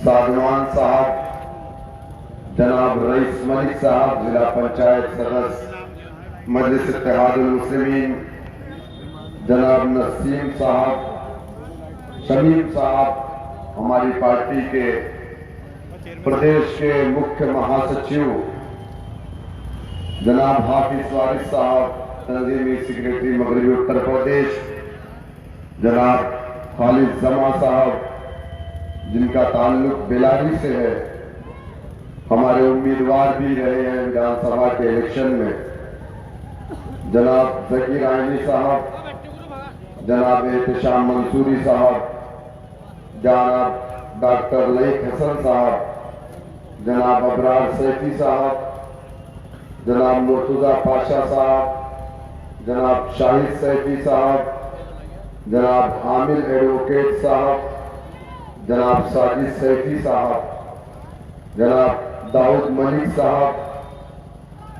साधवान साहब, जनाब रईस मलिक साहब, जिला पंचायत सदस्य मजलिस इत्तेहादुल मुस्लिमीन, जनाब नसीम साहब, शमीम साहब, हमारी पार्टी के प्रदेश के मुख्य महासचिव जनाब हाफिज वारिस साहब, तंजीमी सेक्रेटरी मगरबी उत्तर प्रदेश जनाब खालिद जमा साहब, जिनका ताल्लुक बेलारी से है, हमारे उम्मीदवार भी रहे हैं विधानसभा के इलेक्शन में, जनाब जकीर आइनी साहब, जनाब एहतशाम मंसूरी साहब, जनाब डॉक्टर लईक हसन साहब, जनाब अबरार सैफी साहब, जनाब मुर्तजा पाशा साहब, जनाब शाहिद सैफी साहब, जनाब आमिर एडवोकेट साहब, जनाब साजिद सैफी साहब, जनाब दाऊद मलिक साहब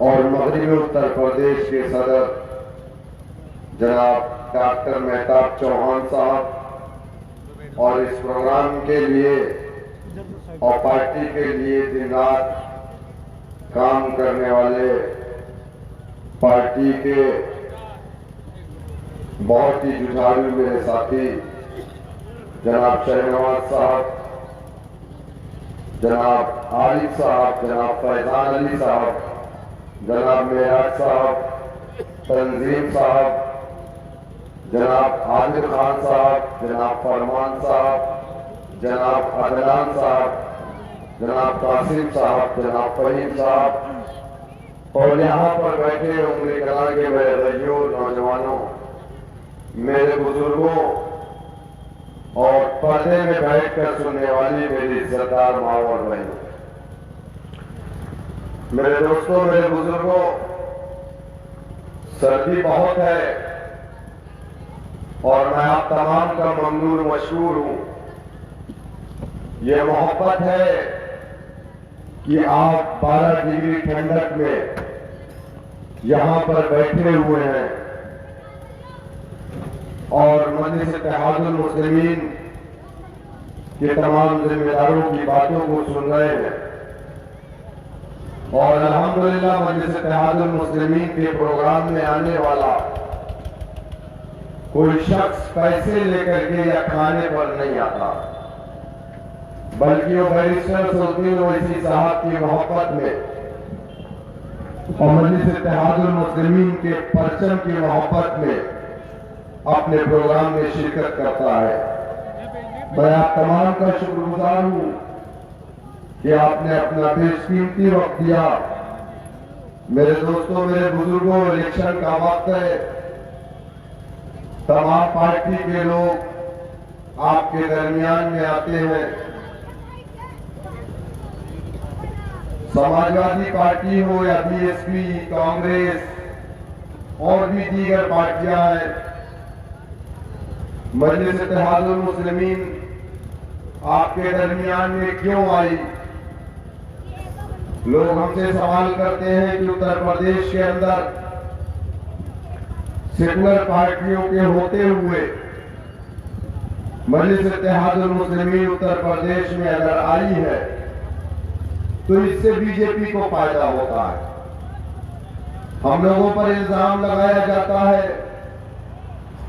और मगरबी उत्तर प्रदेश के सदर जनाब डॉक्टर मेहताब चौहान साहब, और इस प्रोग्राम के लिए और पार्टी के लिए दिन रात काम करने वाले पार्टी के बहुत ही जुझारू मेरे साथी जनाब शहनवाज साहब, जनाब आरिफ साहब, जनाब फैजान अली साहब, जनाब मेराज साहब, तंजीम साहब, जनाब आदिल खान साहब, जनाब फरमान साहब, जनाब अदनान साहब, जनाब कासिम साहब, जनाब फहीम साहब और यहाँ पर बैठे उंगली कला के मेरे भाइयों, नौजवानों, मेरे बुजुर्गों और पर्दे में बैठकर सुनने वाली मेरी इज्जतदार माँ और बहनों, मेरे दोस्तों, मेरे बुजुर्गों, सर्दी बहुत है और मैं आप तमाम का ममनून मशहूर हूं। ये मोहब्बत है कि आप 12 डिग्री ठंडक में यहां पर बैठे हुए हैं और मजलिस इत्तेहादुल मुस्लिमीन के तमाम जिम्मेदारों की बातों को सुन रहे हैं और अल्हम्दुलिल्लाह मजलिस इत्तेहादुल मुस्लिमीन के प्रोग्राम में आने वाला कोई शख्स पैसे लेकर के या खाने पर नहीं आता, बल्कि वो बैरिस्टर सुल्तान ओवैसी साहब की मोहब्बत में और मजलिस इत्तेहादुल मुस्लिमीन के परचम की मोहब्बत में अपने प्रोग्राम में शिरकत करता है। मैं आप तमाम का शुक्रगुजार हूं कि आपने अपना बेशकीमती वक्त दिया। मेरे दोस्तों, मेरे बुजुर्गों, इलेक्शन का वक्त है, तमाम पार्टी के लोग आपके दरमियान में आते हैं। समाजवादी पार्टी हो या बीएसपी, कांग्रेस और भी दीगर पार्टियां हैं, मजलिस इत्तेहादुल मुस्लिमीन आपके दरमियान में क्यों आई? लोग हमसे सवाल करते हैं कि उत्तर प्रदेश के अंदर सेकुलर पार्टियों के होते हुए मजलिस इत्तेहादुल मुस्लिमीन उत्तर प्रदेश में अगर आई है तो इससे बीजेपी को फायदा होता है। हम लोगों पर इल्जाम लगाया जाता है,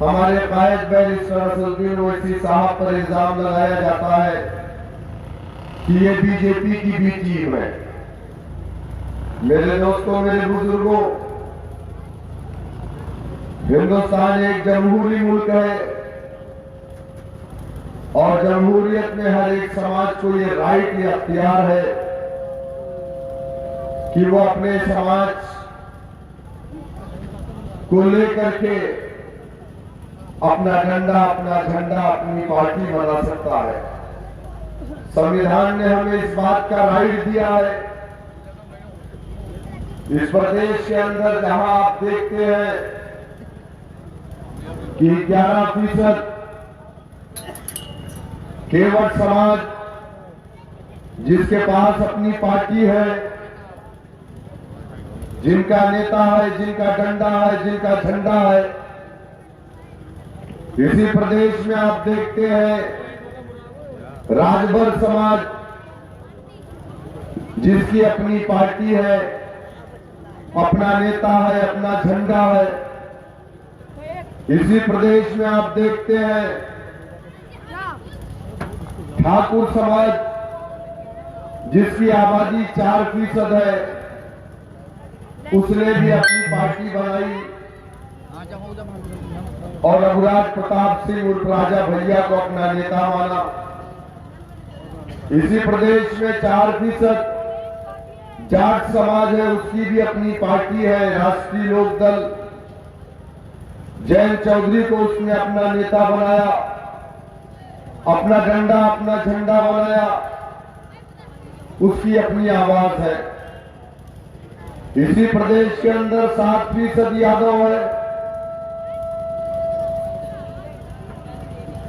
हमारे कायद बैरिस्टर सुल्तान ओवैसी साहब पर इल्जाम लगाया जाता है कि ये बीजेपी की भी टीम है। मेरे दोस्तों, मेरे बुजुर्गों, हिंदुस्तान एक जमहूरी मुल्क है और जमहूरियत में हर एक समाज को ये राइट या अख्तियार है कि वो अपने समाज को लेकर के अपना डंडा, अपना झंडा, अपनी पार्टी बना सकता है। संविधान ने हमें इस बात का राइट दिया है। इस प्रदेश के अंदर जहां आप देखते हैं कि 11% केवट समाज जिसके पास अपनी पार्टी है, जिनका नेता है, जिनका डंडा है, जिनका झंडा है, इसी प्रदेश में आप देखते हैं राजभर समाज जिसकी अपनी पार्टी है, अपना नेता है, अपना झंडा है। इसी प्रदेश में आप देखते हैं ठाकुर समाज, जिसकी आबादी 4% है, उसने भी अपनी पार्टी बनाई और रघुराज प्रताप सिंह उर्फ राजा भैया को अपना नेता माना। इसी प्रदेश में 4% जाट समाज है, उसकी भी अपनी पार्टी है, राष्ट्रीय लोकदल। जयंत चौधरी को उसने अपना नेता बनाया, अपना डंडा, अपना झंडा बनाया, उसकी अपनी आवाज है। इसी प्रदेश के अंदर 7% यादव है।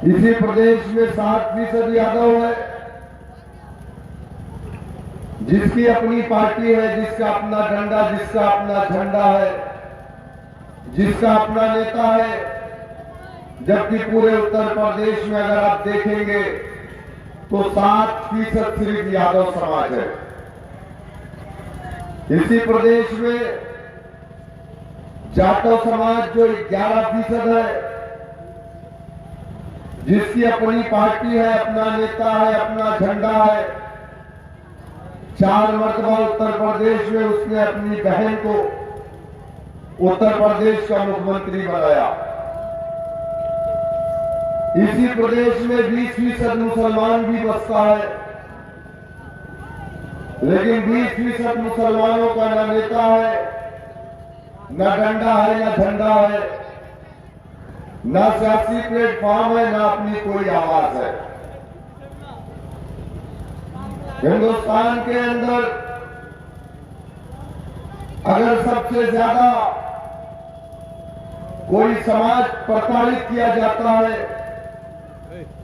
इसी प्रदेश में 7% यादव है, जिसकी अपनी पार्टी है, जिसका अपना डंडा, जिसका अपना झंडा है, जिसका अपना नेता है। जबकि पूरे उत्तर प्रदेश में अगर आप देखेंगे तो 7% सिर्फ यादव समाज है। इसी प्रदेश में जाटव समाज जो 11% है, जिसकी अपनी पार्टी है, अपना नेता है, अपना झंडा है। 4 मरतबा उत्तर प्रदेश में उसने अपनी बहन को उत्तर प्रदेश का मुख्यमंत्री बनाया। इसी प्रदेश में 20% मुसलमान भी बसता है, लेकिन 20% मुसलमानों का न नेता है, न डंडा है, न झंडा है, न सियासी प्लेटफॉर्म है, न अपनी कोई आवाज है। हिंदुस्तान के अंदर अगर सबसे ज्यादा कोई समाज प्रताड़ित किया जाता है,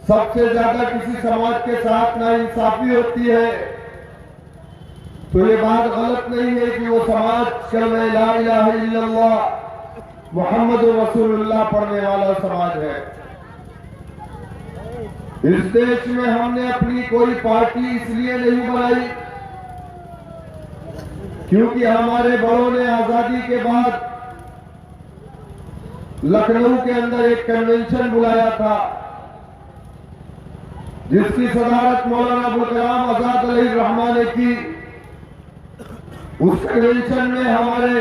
सबसे ज्यादा किसी समाज के साथ नाइंसाफी होती है, तो ये बात गलत नहीं है कि वो समाज कलमा ला इलाहा इल्लल्लाह मुहम्मद रसूलुल्लाह पढ़ने वाला समाज है। इस देश में हमने अपनी कोई पार्टी इसलिए नहीं बनाई क्योंकि हमारे बड़ों ने आजादी के बाद लखनऊ के अंदर एक कन्वेंशन बुलाया था, जिसकी सदारत मौलाना अबुल कलाम आजाद अलैहिर्रहमा ने की। उस कन्वेंशन में हमारे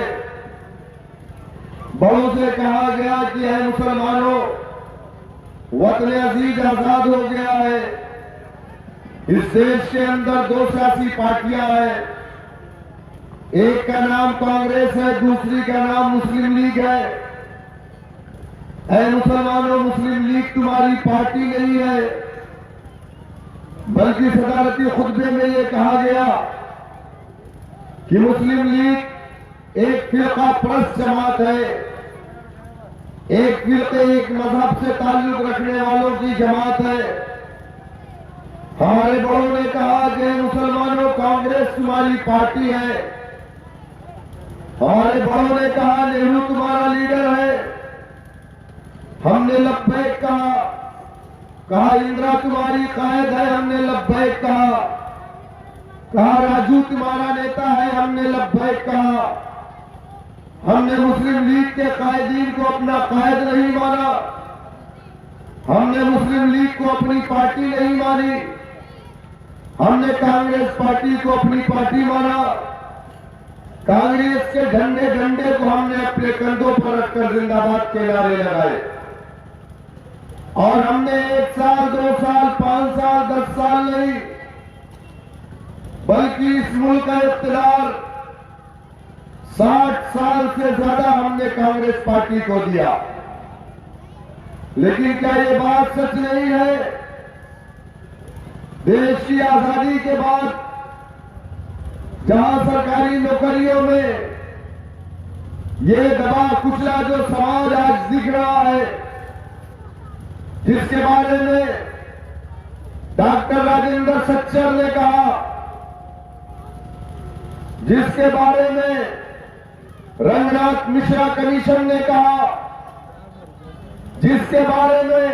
बड़ों से कहा गया कि है मुसलमानों, वतन अजीज आजाद हो गया है। इस देश के अंदर 2 सियासी पार्टियां हैं, एक का नाम कांग्रेस है, दूसरी का नाम मुस्लिम लीग है। ऐ मुसलमानों, मुस्लिम लीग तुम्हारी पार्टी नहीं है, बल्कि सदारती खुतबे में यह कहा गया कि मुस्लिम लीग एक फिरका परस्त जमात है, एक फिरके, एक मजहब से ताल्लुक रखने वालों की जमात है। हमारे बड़ों ने कहा कि मुसलमानों, कांग्रेस तुम्हारी पार्टी है। हमारे बड़ों ने कहा नेहरू तुम्हारा लीडर है, हमने लब्बैक कहा इंदिरा तुम्हारी कायद है, हमने लब्बैक कहा राजू तुम्हारा नेता है, हमने लब्बैक कहा। हमने मुस्लिम लीग के कायदीन को अपना कायद नहीं माना, हमने मुस्लिम लीग को अपनी पार्टी नहीं मानी, हमने कांग्रेस पार्टी को अपनी पार्टी माना। कांग्रेस के झंडे को हमने अपने कंधों पर रखकर जिंदाबाद के नारे लगाए और हमने 1 साल, 2 साल, 5 साल, 10 साल नहीं, बल्कि इस मुल्क का इख्तियार 60 साल से ज्यादा हमने कांग्रेस पार्टी को दिया। लेकिन क्या ये बात सच नहीं है? देश की आजादी के बाद जहां सरकारी नौकरियों में ये दबा कुचला जो समाज आज दिख रहा है, जिसके बारे में डॉक्टर राजेंद्र सच्चर ने कहा, जिसके बारे में रंगनाथ मिश्रा कमीशन ने कहा, जिसके बारे में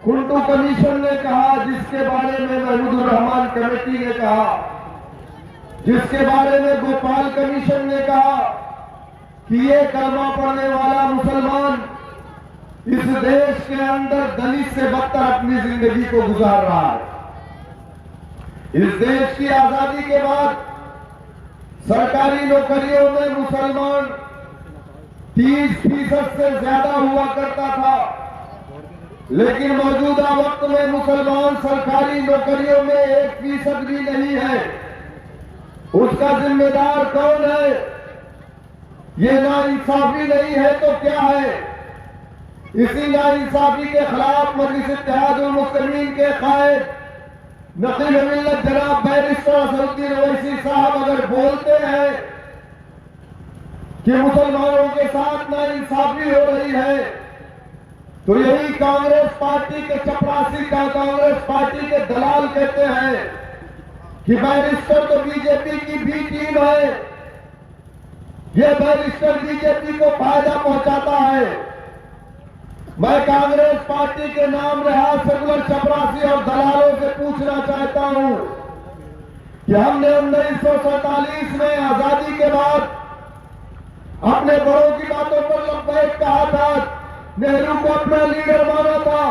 कुंटू कमीशन ने कहा, जिसके बारे में महमूदुर रहमान कमेटी ने कहा, जिसके बारे में गोपाल कमीशन ने कहा कि ये कलमा पढ़ने वाला मुसलमान इस देश के अंदर दलित से बदतर अपनी जिंदगी को गुजार रहा है। इस देश की आजादी के बाद सरकारी नौकरियों में मुसलमान 30% से ज्यादा हुआ करता था, लेकिन मौजूदा वक्त में मुसलमान सरकारी नौकरियों में 1% भी नहीं है। उसका जिम्मेदार कौन है? ये नाइंसाफी नहीं है तो क्या है? इसी नाइंसाफी के खिलाफ मजलिस इत्तेहादुल मुस्लिमीन के कायद नकीब मिल्लत जनाब बैरिस्टर असदुद्दीन ओवैसी साहब अगर बोलते हैं कि मुसलमानों के साथ नाइंसाफी हो रही है, तो यही कांग्रेस पार्टी के चपरासी का कांग्रेस पार्टी के दलाल कहते हैं कि बैरिस्टर तो बीजेपी की बी टीम है, ये बैरिस्टर बीजेपी को फायदा पहुंचाता है। मैं कांग्रेस पार्टी के नाम रहा सेकुलर चपरासी और दलालों से पूछना चाहता हूं कि हमने 1947 में आजादी के बाद अपने बड़ों की बातों पर लब्बैक कहा था, नेहरू को अपना लीडर माना था,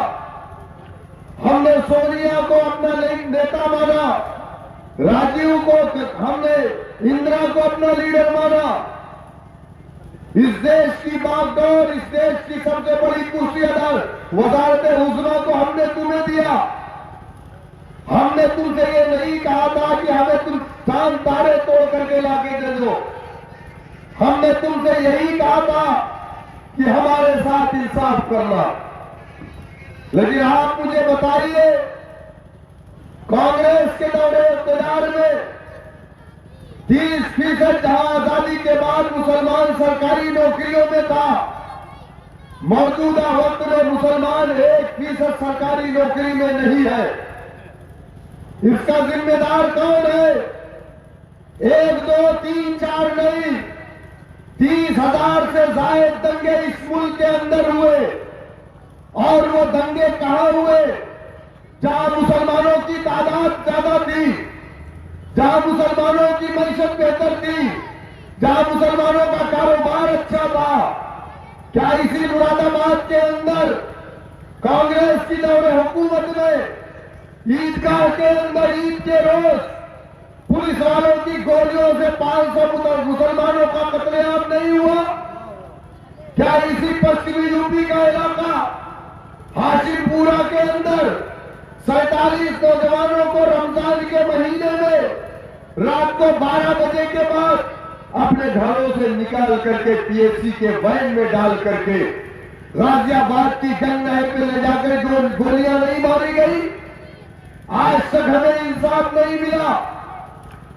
हमने सोनिया को अपना नेता माना, राजीव को हमने इंदिरा को अपना लीडर माना। इस देश की बागडोर, इस देश की सबसे बड़ी कुर्सी वजारत उज़्मा को हमने तुम्हें दिया। हमने तुमसे ये नहीं कहा था कि हमें तुम चांद तारे तोड़ करके लाके दे दो। हमने तुमसे यही कहा था कि हमारे साथ इंसाफ करना। लेकिन आप मुझे बताइए, कांग्रेस के दौरे इक़्तिदार में 30% जहां आजादी के बाद मुसलमान सरकारी नौकरियों में था, मौजूदा वक्त में मुसलमान 1% सरकारी नौकरी में नहीं है। इसका जिम्मेदार कौन है? 1, 2, 3, 4 नहीं, 30,000 से ज्यादा दंगे इस मुल्क के अंदर हुए। और वो दंगे कहां हुए? जहां मुसलमानों की तादाद ज्यादा थी, जहां मुसलमानों की मईशत बेहतर थी, जहां मुसलमानों का कारोबार अच्छा था। क्या इसी मुरादाबाद के अंदर कांग्रेस की दौरे हुकूमत में ईदगाह के अंदर ईद के रोज पुलिस वालों की गोलियों से 500 मुसलमानों का कत्लेआम नहीं हुआ? क्या इसी पश्चिमी यूपी का इलाका हाशिमपुरा के अंदर 47 नौजवानों को रमजान के महीने में रात को 12 बजे के बाद अपने घरों से निकाल करके पीएससी के वैन में डाल करके गाजियाबाद की जंग नहर पे ले जाकर गोलियां नहीं मारी गई? आज तक हमें इंसाफ नहीं मिला।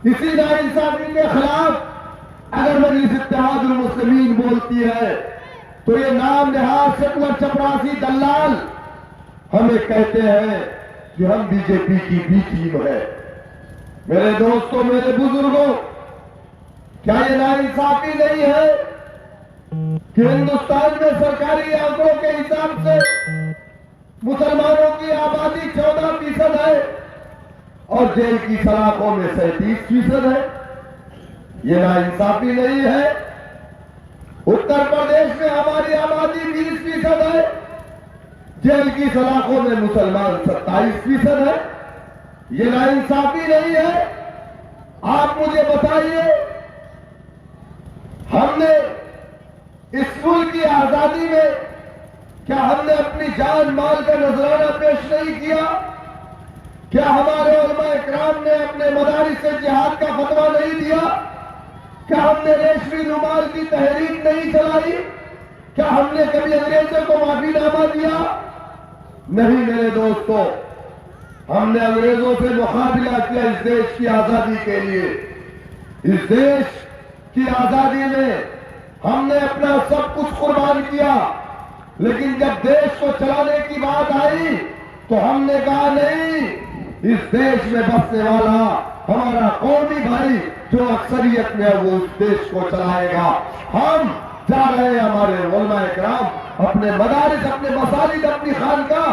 इसी नाइंसाफी के खिलाफ अगर मजलिस इत्तेहादुल मुस्लिमीन बोलती है, तो ये नाम नहाद सेकुलर चपरासी दलाल हमें कहते हैं कि हम बीजेपी की बी टीम है। मेरे दोस्तों, मेरे बुजुर्गों, क्या ये नाइंसाफी नहीं है कि हिंदुस्तान में सरकारी आंकड़ों के हिसाब से मुसलमानों की आबादी 14% है और जेल की सलाखों में 37% है? ये नाइंसाफी नहीं है। उत्तर प्रदेश में हमारी आबादी 20% है, जेल की सलाखों में मुसलमान 27% है। ये नाइंसाफी नहीं है? आप मुझे बताइए, हमने इस मुल्क की आजादी में क्या हमने अपनी जान माल का नजराना पेश नहीं किया? क्या हमारे उलमा इकराम ने अपने मदारिस से जिहाद का फतवा नहीं दिया? क्या हमने रेशमी रुमाल की तहरीक नहीं चलाई? क्या हमने कभी अंग्रेजों को माफीनामा दिया? नहीं मेरे दोस्तों, हमने अंग्रेजों से मुकाबला किया इस देश की आजादी के लिए। इस देश की आजादी में हमने अपना सब कुछ कुर्बान किया, लेकिन जब देश को चलाने की बात आई तो हमने कहा नहीं, इस देश में बसने वाला हमारा कौमी भाई जो अक्सरियत में है वो उस देश को चलाएगा। हम जा रहे हैं, हमारे उलमा इकराम अपने मदारिस, अपने मसाजिद, अपनी खानकाह,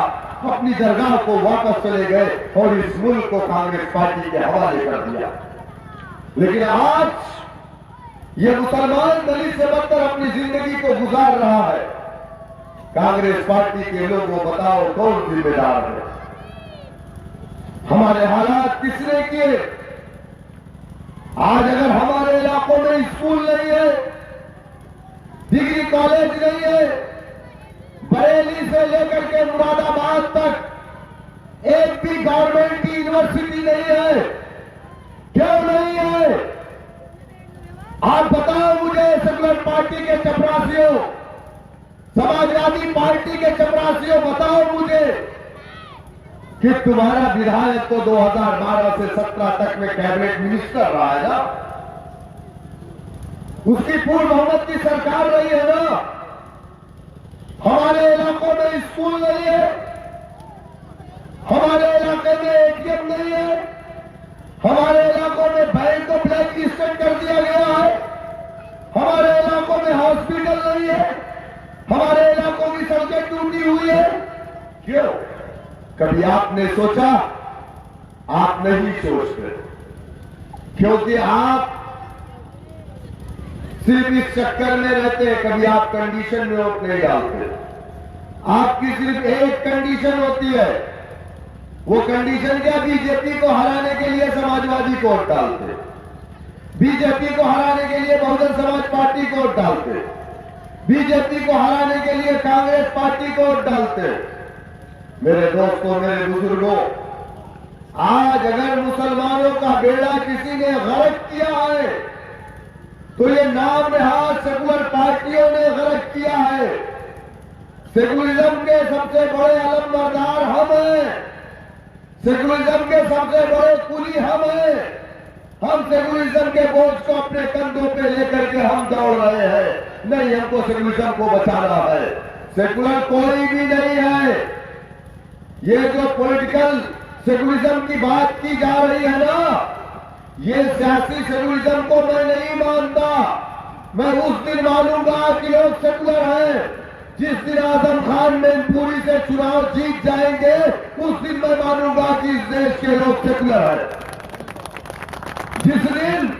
अपनी दरगाह को वापस चले गए और इस मुल्क को कांग्रेस पार्टी के हवाले कर दिया। लेकिन आज ये मुसलमान दलित से बदतर अपनी जिंदगी को गुजार रहा है। कांग्रेस पार्टी के लोगों बताओ कौन जिम्मेदार है? हमारे हालात किसने किए? आज अगर हमारे इलाकों में स्कूल नहीं है, डिग्री कॉलेज नहीं है, बरेली से लेकर के मुरादाबाद तक एक भी गवर्नमेंट की यूनिवर्सिटी नहीं है, क्यों नहीं है? आप बताओ मुझे, सेकुलर पार्टी के चपरासियों, समाजवादी पार्टी के चपरासियों, बताओ मुझे कि तुम्हारा विधायक तो 2012 से 17 तक में कैबिनेट मिनिस्टर रहा है ना, उसकी पूर्ण बहुमत की सरकार रही है ना। हमारे इलाकों में स्कूल नहीं है, हमारे इलाके में एटीएम नहीं है, हमारे इलाकों में बैंक को ब्लैक लिस्टेड कर दिया गया है, हमारे इलाकों में हॉस्पिटल नहीं है, हमारे इलाकों की सड़कें टूटी हुई है। क्यों? कभी आपने सोचा? आप नहीं सोचते, क्योंकि आप सिर्फ इस चक्कर में रहते हैं, कभी आप कंडीशन में वोट नहीं डालते। आपकी सिर्फ एक कंडीशन होती है, वो कंडीशन क्या? बीजेपी को हराने के लिए समाजवादी को वोट डालते, बीजेपी को हराने के लिए बहुजन समाज पार्टी को वोट डालते, बीजेपी को हराने के लिए कांग्रेस पार्टी को वोट डालते। मेरे दोस्तों, मेरे बुजुर्गों, आज अगर मुसलमानों का बेड़ा किसी ने गर्क किया है तो ये नाम नहाद सेकुलर पार्टियों ने गर्क किया है। सेकुलरिज्म के सबसे बड़े अलमबरदार हम हैं, सेकुलरिज्म के सबसे बड़े कुली हम हैं। हम सेकुलरिज्म के बोझ को अपने कंधों पे लेकर के हम दौड़ रहे हैं। नहीं, हमको सेकुलरिज्म को बचाना है। सेकुलर कोई भी नहीं है। ये जो पॉलिटिकल सेकुलरिज्म की बात की जा रही है ना, ये सियासी सेकुलरिज्म को मैं नहीं मानता। मैं उस दिन मानूंगा कि लोग सेकुलर हैं जिस दिन आजम खान मैनपुरी से चुनाव जीत जाएंगे, उस दिन मैं मानूंगा कि इस देश के लोग सेकुलर हैं। जिस दिन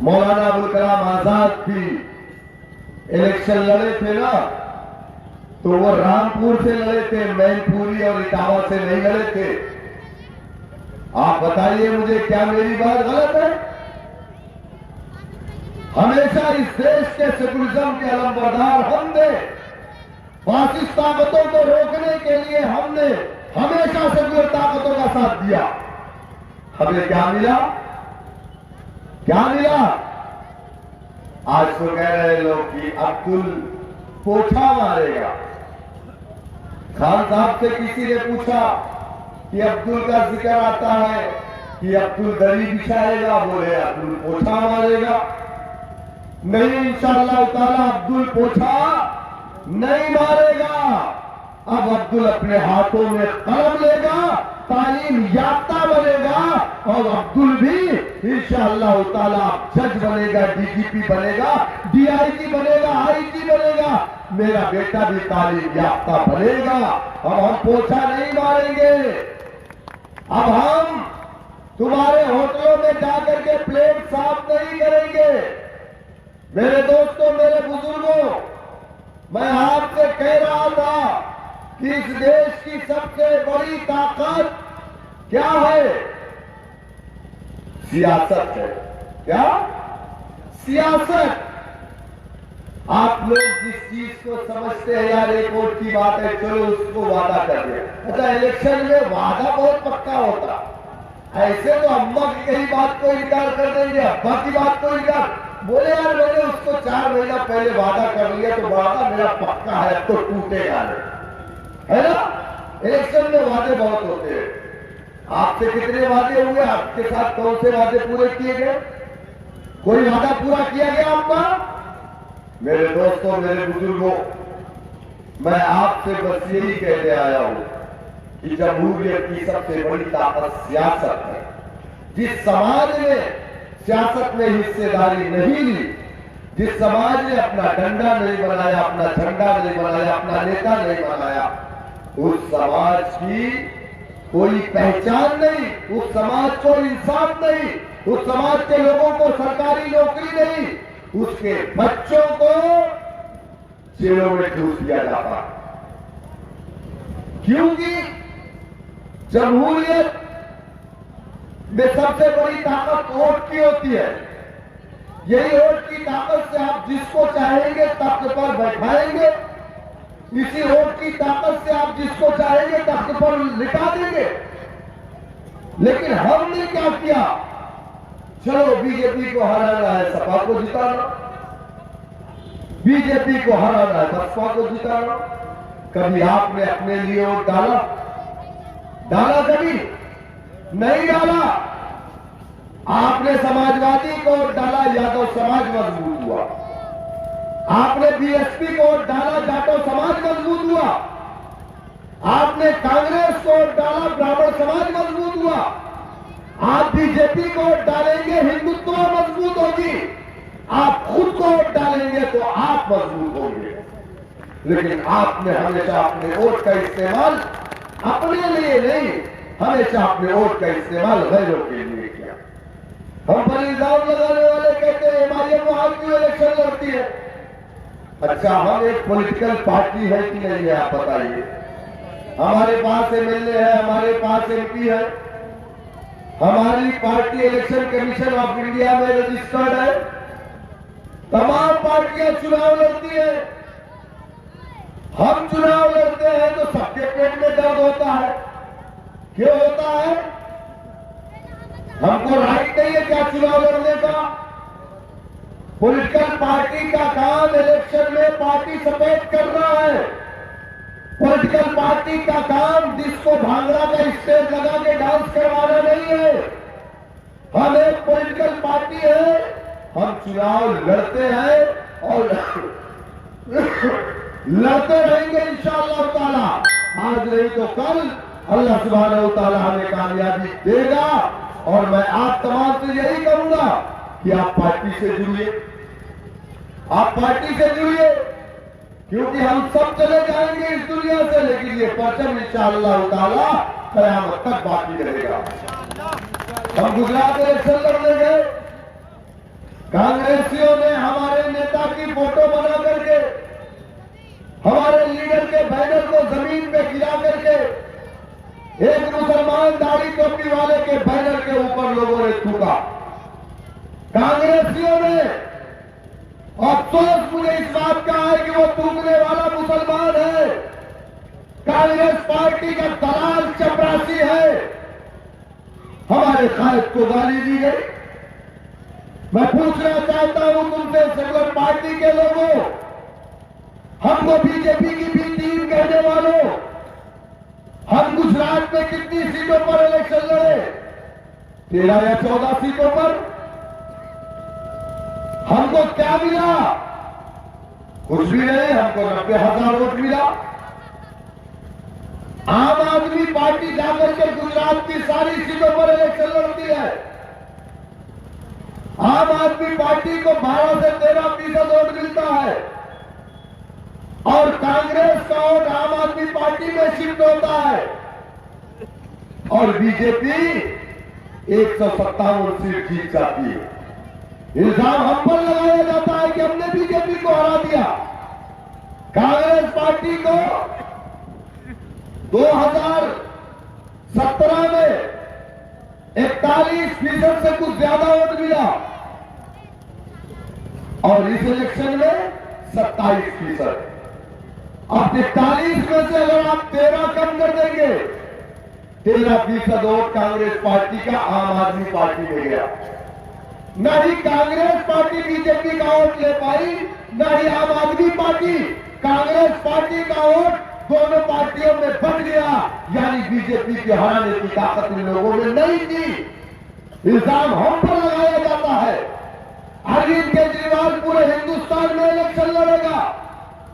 मौलाना अबुल कलाम आजाद भी इलेक्शन लड़े थे ना, तो वो रामपुर से लड़े थे, मैनपुरी और इटावा से नहीं लड़े थे। आप बताइए मुझे, क्या मेरी बात गलत है? हमेशा इस देश के सेकुलरिज्म के अलमबरदार हमने, फासिस्ट ताकतों को रोकने के लिए हमने हमेशा सेकुलर ताकतों का साथ दिया। हमें क्या मिला? क्या मिला? आज तो कह रहे लोग कि अब्दुल पोछा मारेगा। खान साहब से किसी ने पूछा कि अब्दुल का जिक्र आता है कि अब्दुल दरी बिछाएगा, बोले अब्दुल पोछा मारेगा। नहीं, इंशाअल्लाह ताला अब्दुल पोछा नहीं मारेगा। अब अब्दुल अपने हाथों में कलम लेगा, तालीम याफ्ता बनेगा, और अब्दुल भी इंशाअल्लाह ताला जज बनेगा, डीजीपी बनेगा, डीआईजी बनेगा, आईजी बनेगा। मेरा बेटा भी तालीम याफ्ता बनेगा। अब हम पोछा नहीं मारेंगे। अब हम तुम्हारे होटलों में जाकर के प्लेट साफ नहीं करेंगे। मेरे दोस्तों, मेरे बुजुर्गों, मैं आपसे कह रहा था कि इस देश की सबसे बड़ी ताकत क्या है? सियासत है। क्या? सियासत। आप लोग जिस चीज को समझते हैं यार एक वोट की बात है, चलो उसको वादा कर दे। अच्छा, इलेक्शन में वादा बहुत पक्का होता। ऐसे तो अम्मा की कही बात को इनकार कर देंगे, अब्बा की बात को इनकार। बोले यार मैंने उसको 4 महीना पहले वादा कर लिया तो वादा मेरा पक्का है, अब तो टूटेगा नहीं, है ना? इलेक्शन में वादे बहुत होते हैं। आपसे कितने वादे हुए? आपके साथ कौन से वादे पूरे किए गए? कोई वादा पूरा किया गया आपका? मेरे दोस्तों, मेरे बुजुर्गों, मैं आपसे बस यही कहने आया हूं कि जमहूरियत की सबसे बड़ी ताकत सियासत है। जिस समाज ने सियासत में हिस्सेदारी नहीं ली, जिस समाज ने अपना डंडा नहीं बनाया, अपना झंडा नहीं बनाया, अपना नेता नहीं बनाया, उस समाज की कोई पहचान नहीं, उस समाज को इंसाफ नहीं, उस समाज के लोगों को सरकारी नौकरी नहीं, उसके बच्चों को जेलों में ठूस दिया जाता। क्योंकि जमहूरियत में सबसे बड़ी ताकत वोट की होती है। यही वोट की ताकत से आप जिसको चाहेंगे तख्त पर बैठाएंगे, इसी वोट की ताकत से आप जिसको चाहेंगे तख्त पर लिटा देंगे। लेकिन हमने क्या किया? चलो बीजेपी को हराना है, सपा को जिताना, बीजेपी को हराना है, बसपा को जिताना। कभी आपने अपने लिए वोट डाला? कभी नहीं डाला। आपने समाजवादी को वोट डाला, यादव समाज मजबूत हुआ। आपने बीएसपी को वोट डाला, जाटव समाज मजबूत हुआ। आपने कांग्रेस को वोट डाला, ब्राह्मण समाज मजबूत हुआ। आप बीजेपी को वोट डालेंगे, हिंदुत्व मजबूत होगी। आप खुद को वोट डालेंगे तो आप मजबूत होंगे। लेकिन आपने हमेशा अपने वोट का इस्तेमाल अपने लिए नहीं, हमेशा अपने वोट का इस्तेमाल गैरों के लिए किया। हम पर इल्जाम लगाने वाले कहते हैं एमआईएम वहां क्यों इलेक्शन लड़ती है। अच्छा, हम एक पॉलिटिकल पार्टी है कि नहीं है आप बताइए। हमारे पास एमएलए है, हमारे पास एमपी है, हमारी party election commission of India में रजिस्टर्ड है। तमाम पार्टियां चुनाव लड़ती है। हम चुनाव लड़ते हैं तो सबके पेट में दर्द होता है। क्यों होता है? हमको राइट नहीं है क्या चुनाव लड़ने का? पॉलिटिकल पार्टी का काम इलेक्शन में पार्टी सपोर्ट करना है। पॉलिटिकल पार्टी का काम डिस्को भांगड़ा का स्टेज लगा के डांस करवाना नहीं है। हम एक पॉलिटिकल पार्टी है, हम चुनाव लड़ते हैं और लड़ते रहेंगे इंशाअल्लाह ताला। आज नहीं तो कल अल्लाह सुब्हानहू तआला हमें कामयाबी देगा। और मैं आप तमाम से यही कहूंगा कि आप पार्टी से जुड़िए, आप पार्टी से जुड़िए, क्योंकि हम सब चले जाएंगे इस दुनिया से, लेकिन ये परचम इंशाअल्लाह ताला कयामत तक बाकी रहेगा। हम गुजरात इलेक्शन लड़ने गए, कांग्रेसियों ने हमारे नेता की फोटो बना करके, हमारे लीडर के बैनर को जमीन पे गिरा करके, एक मुसलमान दाढ़ी टोपी वाले के बैनर के ऊपर लोगों ने थूका। कांग्रेसियों ने, अफसोस मुझे इस बात का है कि वो थूकने वाला मुसलमान है, कांग्रेस पार्टी का दलाल चपरासी है। हमारे कायद को गाली दी गई। मैं पूछना चाहता हूं तुमसे सेकुलर पार्टी के लोगों, हमको बीजेपी की भी टीम कहने वालों, हम गुजरात में कितनी सीटों पर इलेक्शन लड़े? 13 या 14 सीटों पर। हमको क्या मिला? कुछ भी नहीं। हमको 90,000 वोट मिला। आम आदमी पार्टी जाकर के गुजरात की सारी सीटों पर इलेक्शन लड़ती है। आम आदमी पार्टी को 12 से 13% वोट मिलता है और कांग्रेस का वोट आम आदमी पार्टी में शिफ्ट होता है और बीजेपी 157 सीट जीत जाती है। इल्जाम हम पर लगाया जाता है कि हमने बीजेपी को हरा दिया। कांग्रेस पार्टी को 2017 में 41% से कुछ ज्यादा वोट मिला और इस इलेक्शन में 27%। अब 41 में से अगर आप 13 कम कर देंगे, 13% वोट कांग्रेस पार्टी का आम आदमी पार्टी में गया। न ही कांग्रेस पार्टी बीजेपी का वोट ले पाई, न ही आम आदमी पार्टी। कांग्रेस पार्टी का वोट दोनों पार्टियों में बट गया, यानी बीजेपी के हराने की ताकत इन लोगों में नहीं थी। इल्जाम हम पर लगाया जाता है। अरविंद केजरीवाल पूरे हिंदुस्तान में इलेक्शन लड़ेगा,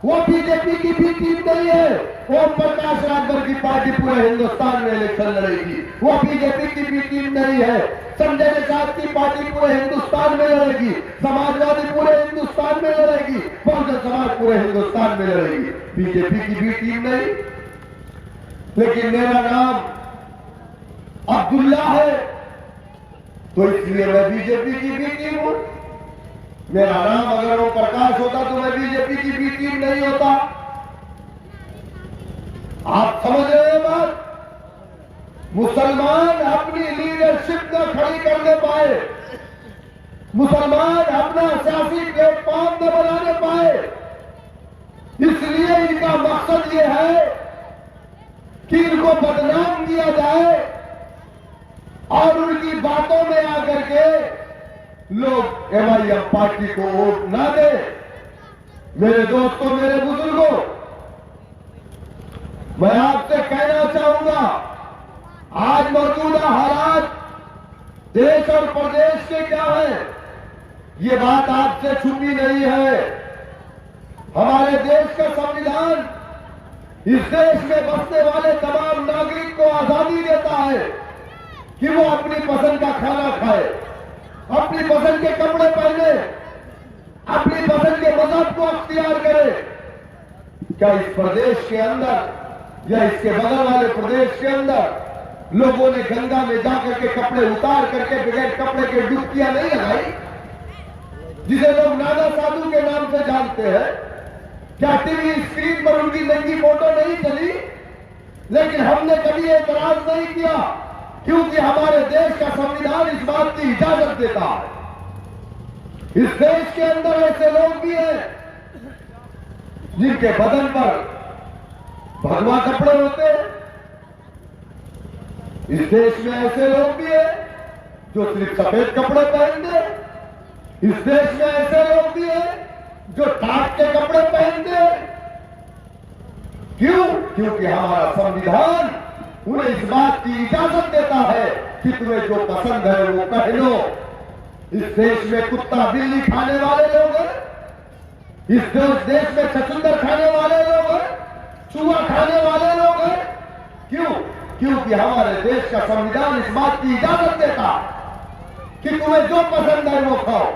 वो बीजेपी की भी टीम नहीं है। ओम प्रकाश राजभर की पार्टी पूरे हिंदुस्तान में इलेक्शन लड़ेगी, वो बीजेपी की भी टीम नहीं है। संजय निषाद की पार्टी पूरे हिंदुस्तान में लड़ेगी, समाजवादी पूरे हिंदुस्तान में लड़ेगी, बहुजन समाज पूरे हिंदुस्तान में लड़ेगी, बीजेपी की भी टीम नहीं। लेकिन मेरा नाम अब्दुल्ला है, तो इसलिए मैं बीजेपी की बी टीम हूं। मेरा नाम अगर वो प्रकाश होता तो मैं बीजेपी की बी टीम नहीं होता। आप समझ रहे हैं बात? मुसलमान अपनी लीडरशिप न खड़ी करने पाए, मुसलमान अपना सियासी प्लेटफॉर्म न बनाने पाए, इसलिए इनका मकसद ये है कि इनको बदनाम किया जाए और उनकी बातों में आकर के लोग एमआईएम पार्टी को वोट ना दे। मेरे दोस्तों, मेरे बुजुर्गों, मैं आपसे कहना चाहूंगा, आज मौजूदा हालात देश और प्रदेश के क्या है, ये बात आपसे छुपी नहीं है। हमारे देश का संविधान इस देश में बसने वाले तमाम नागरिक को आजादी देता है कि वो अपनी पसंद का खाना खाए, अपनी पसंद के कपड़े पहने, अपनी पसंद के मजहब को अख्तियार करे। क्या इस प्रदेश के अंदर या इसके बगल वाले प्रदेश के अंदर लोगों ने गंगा में जाकर के कपड़े उतार करके बगैर कपड़े के डुबकियां नहीं लगाई, जिसे लोग नागा साधु के नाम से जानते हैं? क्या टीवी स्क्रीन पर उनकी नंगी फोटो नहीं चली? लेकिन हमने कभी एतराज नहीं किया, क्योंकि हमारे देश का संविधान इस बात की इजाजत देता है। इस देश के अंदर ऐसे लोग भी हैं जिनके बदन पर भगवा कपड़े होते हैं। इस देश में ऐसे लोग भी हैं जो सिर्फ सफेद कपड़े पहनते हैं। इस देश में ऐसे लोग भी हैं जो टाट के कपड़े पहनते हैं। क्यों? क्योंकि हमारा संविधान उन्हें इस बात की इजाजत देता है कि तुम्हें जो पसंद है वो पहनो। इस देश में कुत्ता बिल्ली खाने वाले लोग हैं, इस देश में छछूंदर खाने वाले लोग हैं, चूहा खाने वाले लोग हैं। क्यों? क्योंकि हमारे देश का संविधान इस बात की इजाजत देता कि तुम्हें जो पसंद है वो खाओ।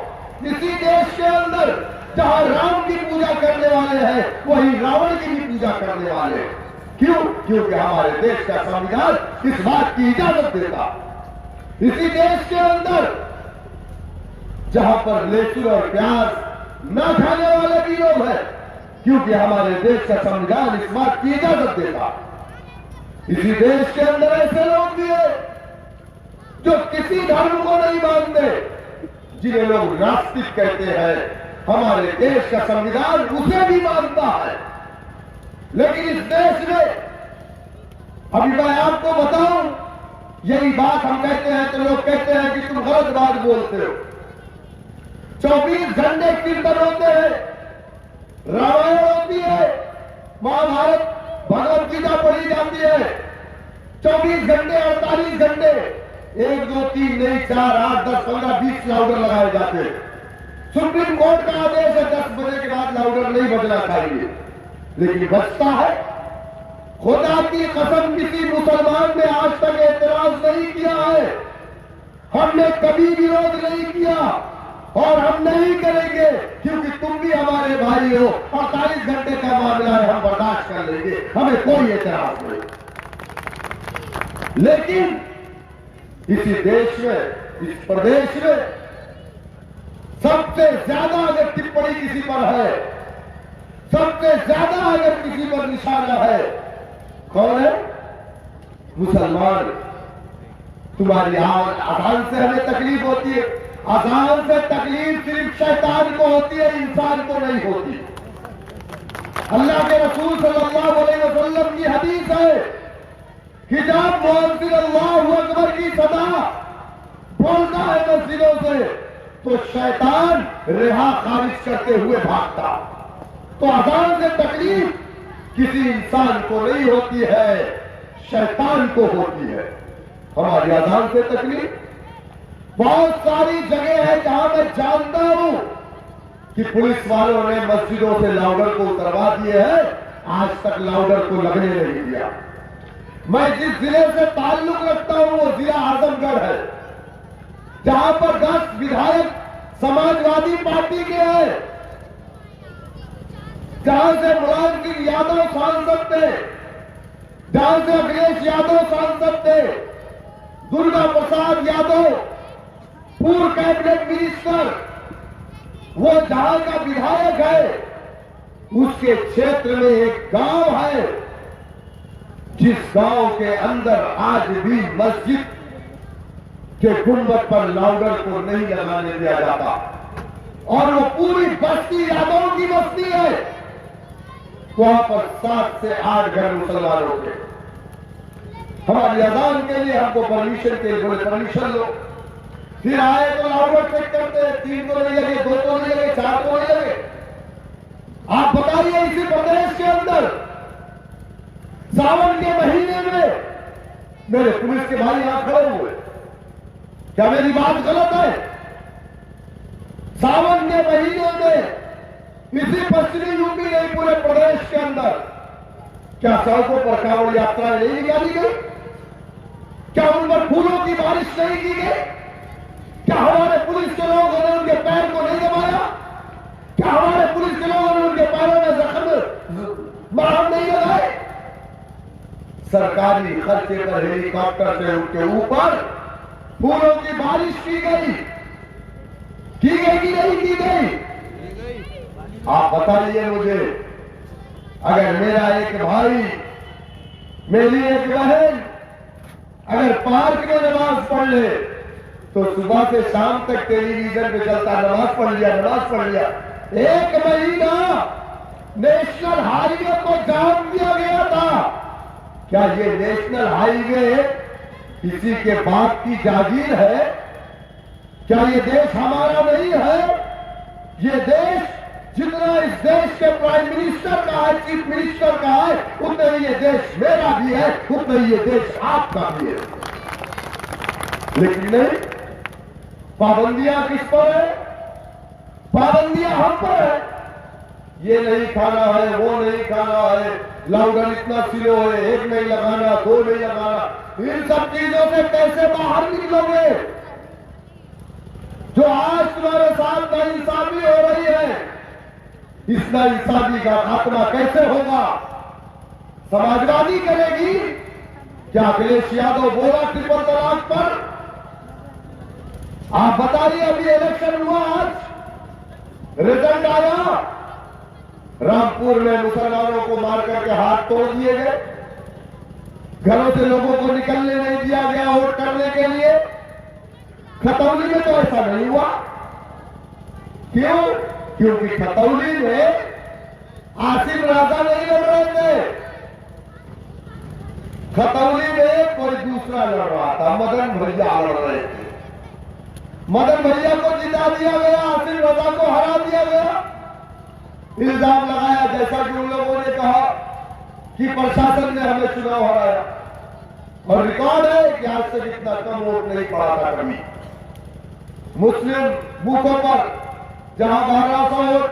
इसी देश के अंदर जहां राम की पूजा करने वाले हैं, वहीं रावण की भी पूजा करने वाले हैं। क्यों? क्योंकि हमारे देश का संविधान इस बात की इजाजत देता। इसी देश के अंदर जहां पर लहसुन और प्याज न खाने वाले भी लोग हैं, क्योंकि हमारे देश का संविधान इस बात की इजाजत देता। इसी देश के अंदर ऐसे लोग भी हैं जो किसी धर्म को नहीं मानते, जिन्हें लोग नास्तिक कहते हैं। हमारे देश का संविधान उसे भी मानता है। लेकिन इस देश में, अभी मैं आपको बताऊं, यही बात हम कहते हैं तो लोग कहते हैं कि तुम गलत बात बोलते हो। 24 घंटे कीर्तन होते हैं, रामायण होती है, महाभारत भगवत गीता पढ़ी जाती है। 24 घंटे 48 घंटे 1 2 3 नहीं 4 8 10 15 20 लाउडर लगाए जाते हैं। सुप्रीम कोर्ट का आदेश है 10 बजे के बाद लाउडर नहीं बजना चाहिए, लेकिन बचता है। खुदा की कसम, किसी मुसलमान ने आज तक एतराज नहीं किया है। हमने कभी विरोध नहीं किया और हम नहीं करेंगे, क्योंकि तुम भी हमारे भाई हो। 48 घंटे का मामला है, हम बर्दाश्त कर लेंगे, हमें कोई एतराज नहीं। लेकिन इसी देश में, इस प्रदेश में सबसे ज्यादा अगर टिप्पणी किसी पर है, सबसे ज्यादा अगर किसी पर निशाना है, कौन है? मुसलमान। तुम्हारी अजान से हमें तकलीफ होती है। अजान से तकलीफ सिर्फ शैतान को होती है, इंसान को नहीं होती। अल्लाह के रसूल सल्लल्लाहु अलैहि वसल्लम की हदीस है कि जब मुअज्जिन अल्लाहु अकबर की सदा बोलता है मस्जिदों से, तो शैतान रिहा खारिज करते हुए भागता। तो अजान से तकलीफ किसी इंसान को नहीं होती है, शैतान को होती है। हमारी अजान से तकलीफ बहुत सारी जगह है जहां मैं जानता हूं कि पुलिस वालों ने मस्जिदों से लाउडर को उतरवा दिए हैं, आज तक लाउडर को लगने नहीं दिया। मैं जिस जिले से ताल्लुक रखता हूं वो जिला आजमगढ़ है, जहां पर 10 विधायक समाजवादी पार्टी के हैं, जहां से मुलायम सिंह यादव सांसद थे, जहां से अखिलेश यादव सांसद थे, दुर्गा प्रसाद यादव पूर्व कैबिनेट मिनिस्टर, वो जहां का विधायक है, उसके क्षेत्र में एक गांव है जिस गांव के अंदर आज भी मस्जिद के गुंबद पर लाउडर को नहीं लगाने दिया जाता, और वो पूरी बस्ती यादवों की बस्ती है। वहां पर 7 से 8 घर मुसलमानों के। हमारी अजान के लिए हमको परमिशन के लिए बोले परमिशन लो, फिर आए तो लाउडर चेक करते हैं, 3 तो नहीं लगे, 2 तो नहीं लगे, 4 तो नहीं लगे। आप बताइए इसी प्रदेश के अंदर सावन के महीने में मेरे पुलिस के भाई यहां खड़े हुए, क्या मेरी बात गलत है? सावन के महीने में इसी पश्चिमी यूपी नहीं पूरे प्रदेश के अंदर क्या सड़कों पर कांवड़ यात्राएं नहीं निकाली गई? क्या उन पर फूलों की बारिश नहीं की गई? क्या हमारे पुलिस के लोगों ने उनके पैर को नहीं दबाया? क्या हमारे पुलिस के लोगों ने उनके पैरों में जख्म मरहम नहीं लगाए? सरकारी खर्चे पर हेलीकॉप्टर से उनके ऊपर फूलों की बारिश की गई कि नहीं की गई? आप बताइए मुझे, अगर मेरा एक भाई, मेरी एक बहन अगर पार्क में नमाज पढ़ ले तो सुबह से शाम तक टेलीविजन पे चलता नमाज पढ़ लिया। 1 महीना नेशनल हाईवे को जाम किया गया था। क्या ये नेशनल हाईवे किसी के बाप की जागीर है? क्या ये देश हमारा नहीं है? ये देश जितना इस देश के प्राइम मिनिस्टर का है, चीफ मिनिस्टर का है, उतना ही ये देश मेरा भी है, उतना ही ये देश आपका भी है। लेकिन नहीं, पाबंदियां किस पर है? पाबंदियां हम पर है। ये नहीं खाना है, वो नहीं खाना है, लाउडर इतना स्लो है, 1 नहीं लगाना, 2 नहीं लगाना। इन सब चीजों से कैसे बाहर निकलोगे? जो आज तुम्हारे साथ नाइंसाफी हो रही है, इस नाइंसाफी का खात्मा कैसे होगा? समाजवादी करेगी क्या? अखिलेश यादव बोला ट्रिपल तलाक पर? आप बताइए, अभी इलेक्शन हुआ, आज रिजल्ट आया, रामपुर में मुसलमानों को मार करके हाथ तोड़ दिए गए, घरों से लोगों को निकलने नहीं दिया गया वोट करने के लिए। खतौली में तो ऐसा नहीं हुआ। क्यों? क्योंकि खतौली में आसिम राजा नहीं लड़ रहे थे, खतौली में कोई दूसरा लड़ रहा था, मदन भैया लड़ रहे थे। मदन भैया को जिता दिया गया, आसिम राजा को हरा दिया गया। इल्जाम लगाया, जैसा कि उन लोगों ने कहा कि प्रशासन ने हमें चुनाव हराया, और रिकॉर्ड है कि आज तक इतना कम वोट नहीं पड़ा था कभी। मुस्लिम बूथों पर जहां 1200 वोट,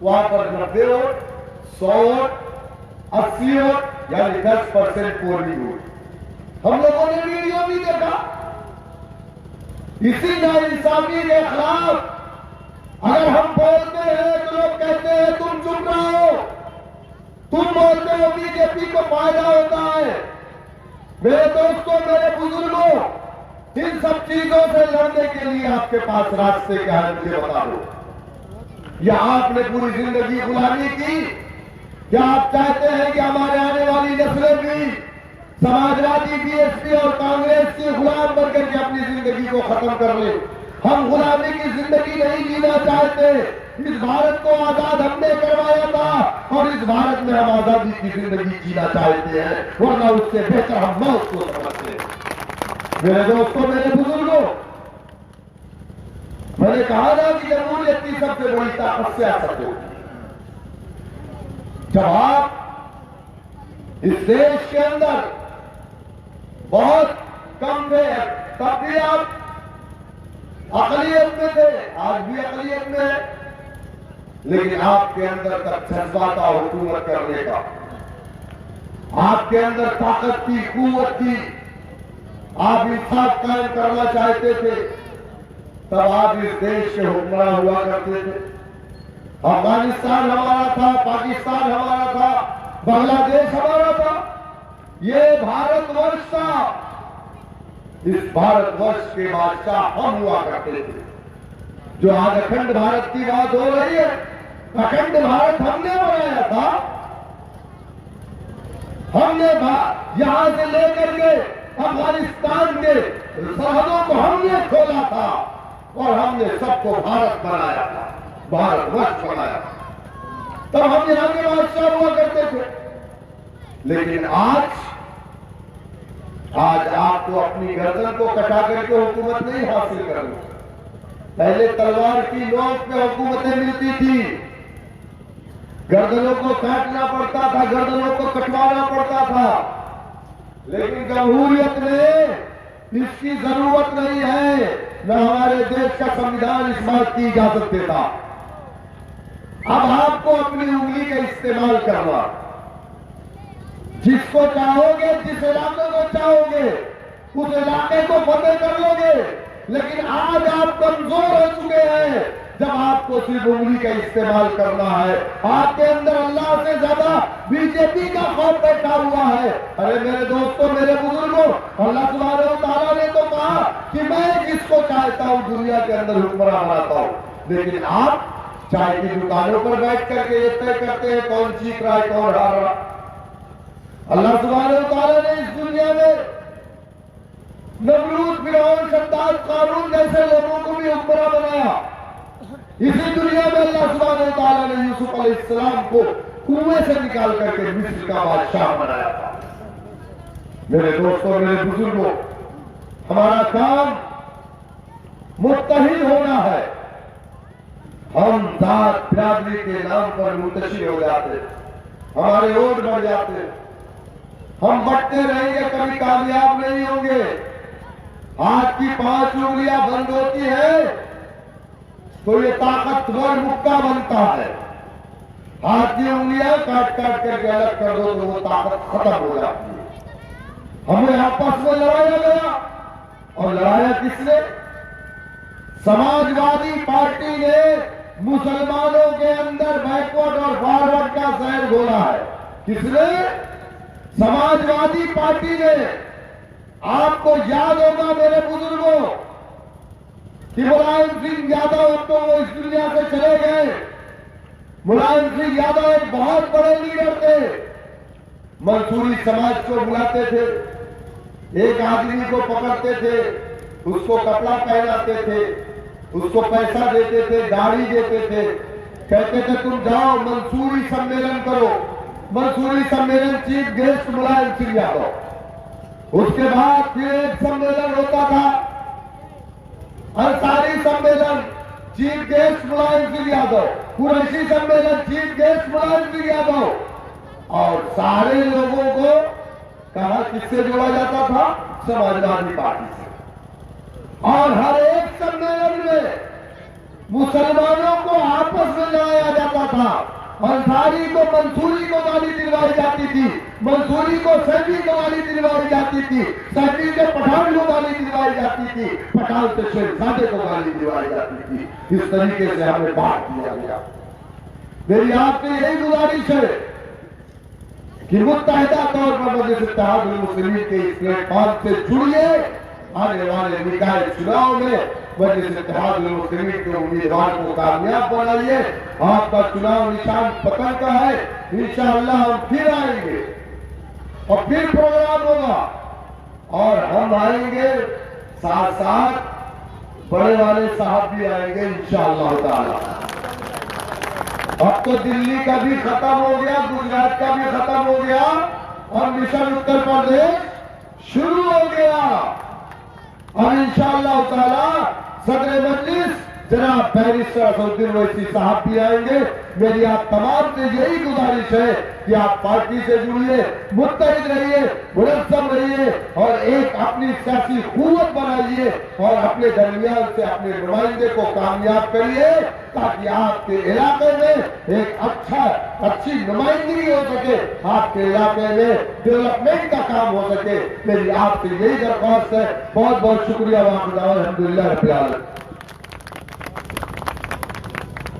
वहां पर 90 वोट, 100 वोट, 80 वोट, यानी 10% पोलिंग वोट। हम लोगों ने वीडियो भी देखा। इसी नाइंसाफी के खिलाफ अगर हम बोलते हैं तो लोग कहते हैं तुम चुप रहो, तुम बोलते हो बीजेपी को फायदा होता है। मेरे दोस्तों, मेरे बुजुर्गों, इन सब चीजों से लड़ने के लिए आपके पास रास्ते क्या है मुझे बता दो। या आपने पूरी जिंदगी गुलामी की? क्या आप चाहते हैं कि हमारे आने वाली नस्लें भी समाजवादी, बीएसपी और कांग्रेस के गुलाम बनकर के अपनी जिंदगी को खत्म कर ले? हम गुलामी की जिंदगी नहीं जीना चाहते। इस भारत को आजाद हमने करवाया था, और इस भारत में हम आजादी की जिंदगी जीना चाहते हैं, वरना उससे बेहतर हम मौत को समझते हैं। मेरे दोस्तों, मेरे बुजुर्गों, मैंने कहा ना कि जमहूरियत की सबसे बड़ी ताकत सियासत होगी। जब आप इस देश के अंदर बहुत कम थे, तब भी आप अकलियत में थे, आज भी अकलियत में है, लेकिन आपके अंदर तक जज्बा था हुकूमत करने का, आपके अंदर ताकत थी, कुव्वत थी, आप इंसाफ कायम करना चाहते थे, तब आप इस देश के हुक्मरान हुआ करते थे। अफगानिस्तान हमारा था, पाकिस्तान हमारा था, बांग्लादेश हमारा था, ये भारतवर्ष था। इस भारतवर्ष के बादशाह हम हुआ करते थे। जो आज अखंड भारत की बात हो रही है, अखंड भारत हमने बनाया था। हमने यहां से लेकर के अफगानिस्तान के सरहदों को हमने खोला था और हमने सबको भारत बनाया था, भारतवर्ष बनाया था। तब हम यहां के बादशाह हुआ करते थे। लेकिन आज आपको अपनी गर्दन को कटा करके हुकूमत नहीं हासिल करनी। पहले तलवार की नोक पे हुकूमतें मिलती थी, गर्दनों को काटना पड़ता था, गर्दनों को कटवाना पड़ता था। लेकिन जमहूरियत में इसकी जरूरत नहीं है, न हमारे देश का संविधान इस बात की इजाजत देता। अब आपको अपनी उंगली का इस्तेमाल करना, जिसको चाहोगे, जिस इलाके को चाहोगे उस इलाके को फतेह कर लोगे। लेकिन आज आप कमजोर हो चुके हैं जब आपको सिर्फ उंगली का इस्तेमाल करना है। आपके अंदर अल्लाह से ज्यादा बीजेपी का खौफ बैठा हुआ है। अरे मेरे दोस्तों, मेरे बुजुर्गों, अल्लाह सुब्हानहू व तआला ने तो कहा कि मैं जिसको चाहता हूं दुनिया के अंदर हुक्मरान बनाता हूं। लेकिन आप चाय की दुकानों पर बैठ करके ये तय करते हैं कौन जीत रहा है, कौन हार रहा। अल्लाह सुब्हानहू व तआला ने इस दुनिया में नमरूद, फिरौन, शद्दाद, कारून जैसे लोगों को भी हुक्मरान बनाया। इसी दुनिया में अल्लाह सुब्हानहू व तआला ने यूसुफ अलैहिस्सलाम को कुएं से निकाल करके मिस्र का बादशाह बनाया था। मेरे दोस्तों, मेरे बुजुर्गों, हमारा काम मुत्तहिद होना है। हम जात बिरादरी के नाम पर मुंतशिर हो जाते, हमारे वोट बढ़ जाते, हम बढ़ते रहेंगे, कभी कामयाब नहीं होंगे। हाथ की 5 उंगलियां बंद होती है तो ये ताकतवर मुक्का बनता है। हाथ की उंगलियां काट काट करके अलग कर दो तो वो ताकत खत्म हो जाती है। हमें आपस में लड़ाया गया, और लड़ाया किसने? समाजवादी पार्टी ने मुसलमानों के अंदर बैकवर्ड और फॉरवर्ड का जहर घोला है। किसने? समाजवादी पार्टी ने। आपको याद होगा मेरे बुजुर्गों कि मुलायम सिंह यादव, अब तो वो इस दुनिया से चले गए। मुलायम सिंह यादव एक बहुत बड़े लीडर थे। मंसूरी समाज को बुलाते थे, एक आदमी को पकड़ते थे, उसको कपड़ा पहनाते थे, उसको पैसा देते थे, गाड़ी देते थे, कहते थे तुम जाओ मंसूरी सम्मेलन करो। मंसूरी सम्मेलन, चीफ गेस्ट मुलायम सिंह यादव। उसके बाद फिर एक सम्मेलन होता था, अंसारी सम्मेलन, चीफ गेस्ट मुलायम सिंह यादव। कुरैशी सम्मेलन, चीफ गेस्ट मुलायम सिंह यादव। और सारे लोगों को कहा किससे जोड़ा जाता था? समाजवादी पार्टी से। और हर एक सम्मेलन में मुसलमानों को आपस में लड़ाया जाता था। अंसारी को मंसूरी को गाली दिलवाई जाती थी, मंसूरी को सैफी को गाली दिलवाई जाती थी, सैफी से पठान को गाली दिलवाई जाती थी, पठान से शेखजादे को गाली दिलवाई जाती थी। इस तरीके से हमें बांट दिया गया। मेरी आपसे यही गुजारिश है कि मुत्तहिदा तौर पर मजलिस इत्तेहादुल मुस्लिमीन के इस प्लेटफॉर्म से जुड़िए। आने वाले निकाय चुनाव में मजलिस इत्तेहादुल मुस्लिमीन के उम्मीदवार को कामयाब बनाइए। आपका चुनाव निशान पतन का है। इंशाअल्लाह हम फिर आएंगे और फिर प्रोग्राम होगा, और हम आएंगे साथ साथ बड़े वाले साहब भी आएंगे इंशाअल्लाह ताला। अब तो दिल्ली का भी खत्म हो गया, गुजरात का भी खत्म हो गया, और मिशन उत्तर प्रदेश शुरू हो गया। और इंशाअल्लाह ताला सदर मजलिस जनाब बैरिस्टर असदुद्दीन ओवैसी साहब भी आएंगे। मेरी आप तमाम से यही गुजारिश है कि आप पार्टी से जुड़िए, मुत्तहिद रहिए, मुनज़्ज़म रहिए, और एक अपनी सियासी क़ुव्वत बनाइए और अपने दरमियान से अपने नुमाइंदे को कामयाब करिए, ताकि आपके इलाके में एक अच्छी नुमाइंदगी हो सके, आपके इलाके में डेवलपमेंट का काम हो सके। मेरी आपसे यही दरख्वास्त है। बहुत बहुत शुक्रिया। अल्हम्दुलिल्लाह रब्बिल आलमीन।